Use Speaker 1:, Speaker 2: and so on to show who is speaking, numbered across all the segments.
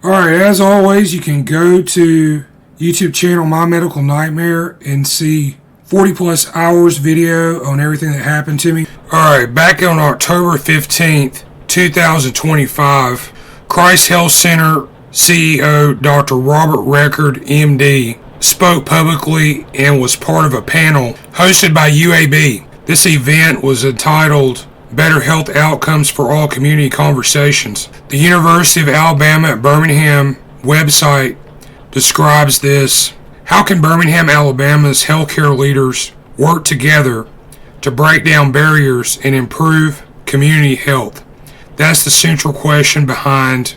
Speaker 1: Alright, as always, you can go to YouTube channel My Medical Nightmare and see 40 plus hours video on everything that happened to me. Alright, back on October 15th, 2025, Christ Health Center CEO Dr. Robert Record, MD, spoke publicly and was part of a panel hosted by UAB. This event was entitled Better Health Outcomes for All Community Conversations. The University of Alabama at Birmingham website describes this. How can Birmingham, Alabama's healthcare leaders work together to break down barriers and improve community health? That's the central question behind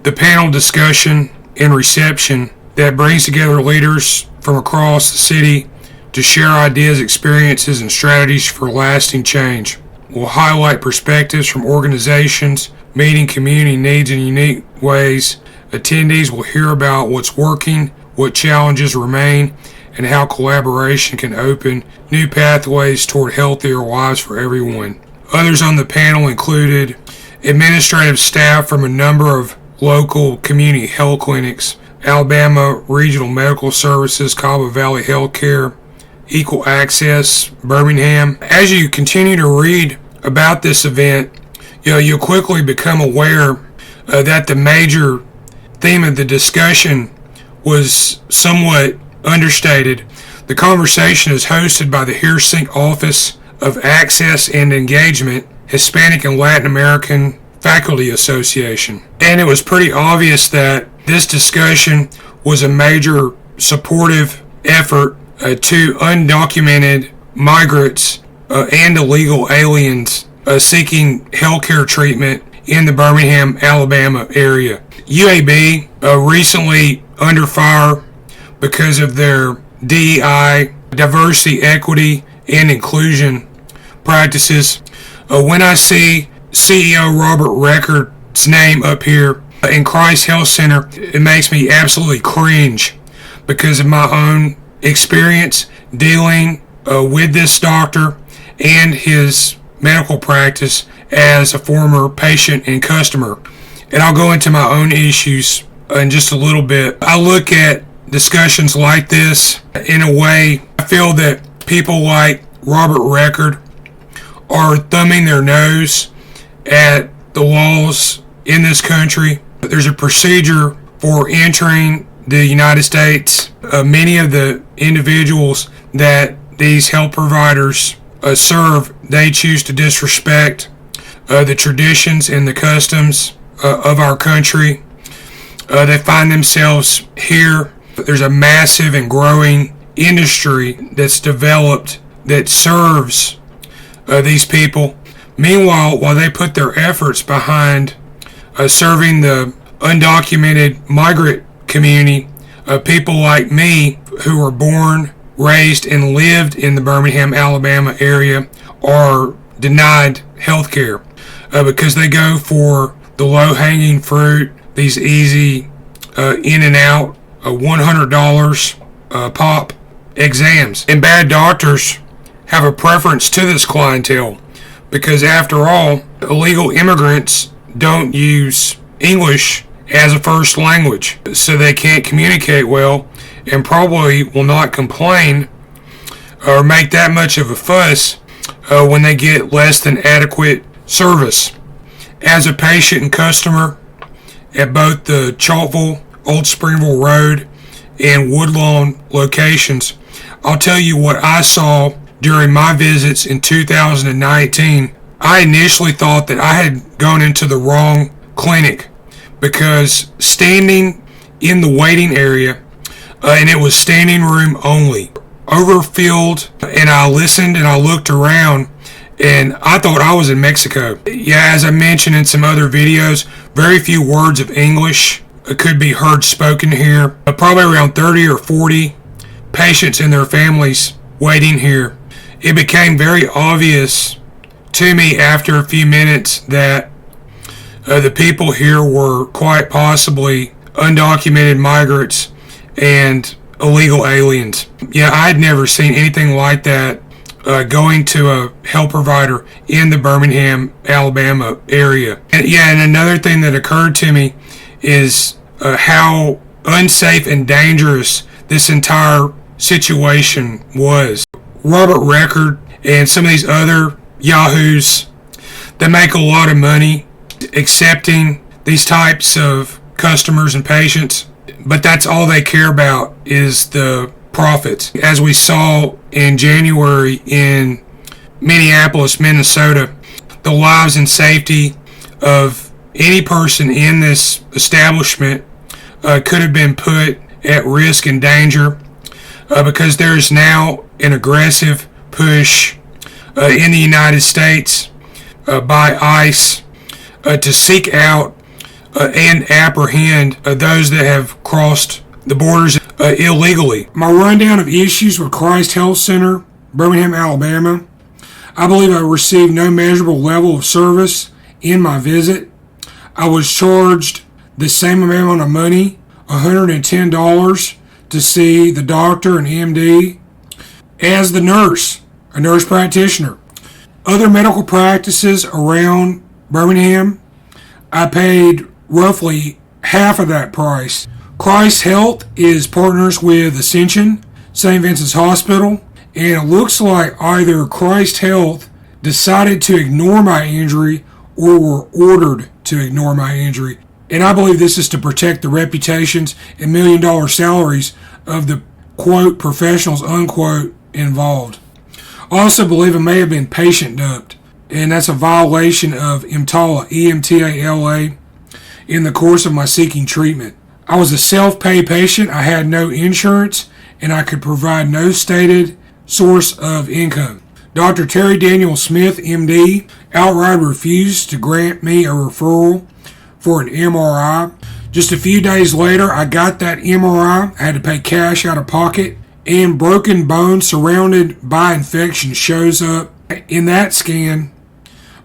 Speaker 1: the panel discussion and reception that brings together leaders from across the city to share ideas, experiences, and strategies for lasting change. We'll highlight perspectives from organizations meeting community needs in unique ways. Attendees will hear about what's working, what challenges remain, and how collaboration can open new pathways toward healthier lives for everyone. Others on the panel included administrative staff from a number of local community health clinics, Alabama Regional Medical Services, Cabo Valley Healthcare, Equal Access, Birmingham. As you continue to read about this event, you'll quickly become aware that the major theme of the discussion was somewhat understated. The conversation is hosted by the Heersink Office of Access and Engagement, Hispanic and Latin American Faculty Association. And it was pretty obvious that this discussion was a major supportive effort to undocumented migrants and illegal aliens seeking healthcare treatment in the Birmingham, Alabama area. UAB recently under fire because of their DEI, diversity, equity, and inclusion practices. When I see CEO Robert Record's name up here in Christ Health Center, it makes me absolutely cringe because of my own experience dealing with this doctor and his medical practice as a former patient and customer. And I'll go into my own issues in just a little bit. I look at discussions like this in a way, I feel that people like Robert Record are thumbing their nose at the laws in this country. There's a procedure for entering the United States. Many of the individuals that these health providers serve, they choose to disrespect the traditions and the customs of our country. They find themselves here. There's a massive and growing industry that's developed that serves these people. Meanwhile, while they put their efforts behind serving the undocumented migrant community, people like me who were born, raised, and lived in the Birmingham, Alabama area are denied health care because they go for the low-hanging fruit, these easy in and out $100 pop exams. And bad doctors have a preference to this clientele because, after all, illegal immigrants don't use English as a first language, so they can't communicate well and probably will not complain or make that much of a fuss when they get less than adequate service. As a patient and customer at both the Chalkville, Old Springville Road, and Woodlawn locations, I'll tell you what I saw during my visits in 2019. I initially thought that I had gone into the wrong clinic because standing in the waiting area, and it was standing room only, overfilled, and I listened and I looked around and I thought I was in Mexico. Yeah, as I mentioned in some other videos, very few words of English could be heard spoken here. Probably around 30 or 40 patients and their families waiting here. It became very obvious to me after a few minutes that the people here were quite possibly undocumented migrants and illegal aliens. Yeah, I'd never seen anything like that going to a health provider in the Birmingham, Alabama area. And another thing that occurred to me is how unsafe and dangerous this entire situation was. Robert Record and some of these other yahoos that make a lot of money accepting these types of customers and patients, but that's all they care about is the profits. As we saw in January in Minneapolis, Minnesota, the lives and safety of any person in this establishment could have been put at risk and danger because there is now an aggressive push in the United States by ICE to seek out and apprehend those that have crossed the borders illegally. My rundown of issues with Christ Health Center, Birmingham, Alabama. I believe I received no measurable level of service in my visit. I was charged the same amount of money, $110, to see the doctor and MD as the nurse, a nurse practitioner. Other medical practices around Birmingham, I paid roughly half of that price. Christ Health is partners with Ascension, St. Vincent's Hospital, and it looks like either Christ Health decided to ignore my injury or were ordered to ignore my injury. And I believe this is to protect the reputations and million-dollar salaries of the, quote, professionals, unquote, involved. I also believe it may have been patient dumped, and that's a violation of EMTALA, E-M-T-A-L-A, in the course of my seeking treatment. I was a self-pay patient, I had no insurance, and I could provide no stated source of income. Dr. Terry Daniel Smith, MD, outright refused to grant me a referral for an MRI. Just a few days later, I got that MRI. I had to pay cash out of pocket, and broken bone surrounded by infection shows up in that scan.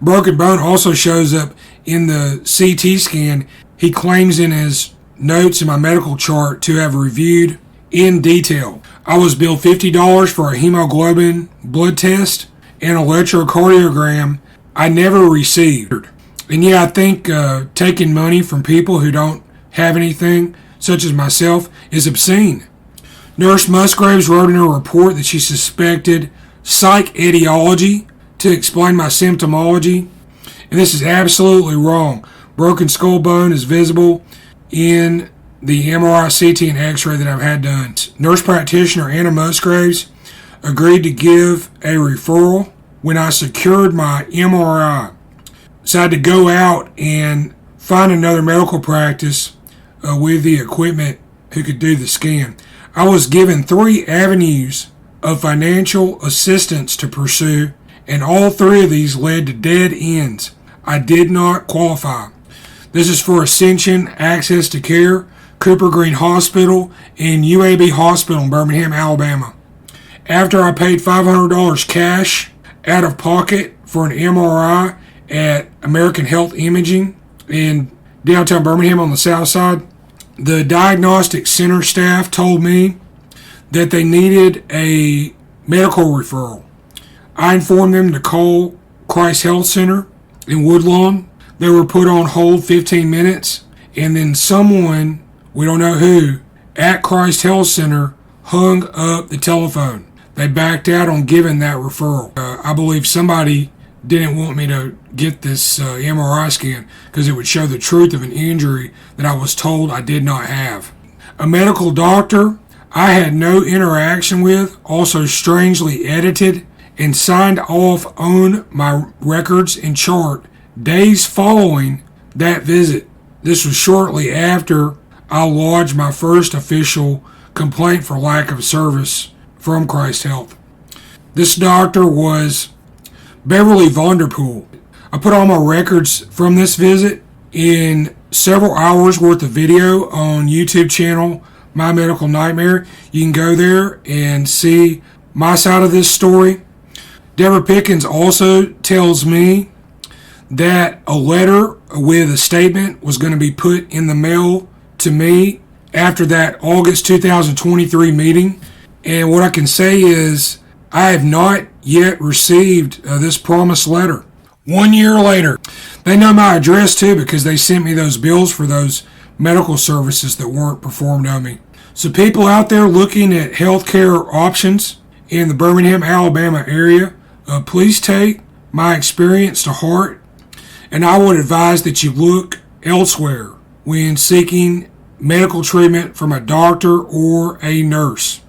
Speaker 1: Broken bone also shows up in the CT scan. He claims in his notes in my medical chart to have reviewed in detail. I was billed $50 for a hemoglobin blood test and electrocardiogram I never received. And yeah, I think taking money from people who don't have anything, such as myself, is obscene. Nurse Musgraves wrote in her report that she suspected psych etiology to explain my symptomology, and this is absolutely wrong. Broken skull bone is visible in the MRI, CT, and X-ray that I've had done. Nurse practitioner Anna Musgraves agreed to give a referral when I secured my MRI. So I had to go out and find another medical practice with the equipment who could do the scan. I was given 3 avenues of financial assistance to pursue, and all 3 of these led to dead ends. I did not qualify. This is for Ascension Access to Care, Cooper Green Hospital, and UAB Hospital in Birmingham, Alabama. After I paid $500 cash out of pocket for an MRI at American Health Imaging in downtown Birmingham on the south side, the diagnostic center staff told me that they needed a medical referral. I informed them to call Christ Health Center in Woodlawn. They were put on hold 15 minutes, and then someone, we don't know who, at Christ Health Center hung up the telephone. They backed out on giving that referral. I believe somebody didn't want me to get this MRI scan because it would show the truth of an injury that I was told I did not have. A medical doctor I had no interaction with also strangely edited and signed off on my records and chart days following that visit. This was shortly after I lodged my first official complaint for lack of service from Christ Health. This doctor was Beverly Vanderpool. I put all my records from this visit in several hours worth of video on YouTube channel My Medical Nightmare. You can go there and see my side of this story. Deborah Pickens also tells me that a letter with a statement was going to be put in the mail to me after that August 2023 meeting. And what I can say is I have not yet received this promised letter. 1 year later, they know my address too because they sent me those bills for those medical services that weren't performed on me. So people out there looking at healthcare options in the Birmingham, Alabama area, please take my experience to heart, and I would advise that you look elsewhere when seeking medical treatment from a doctor or a nurse.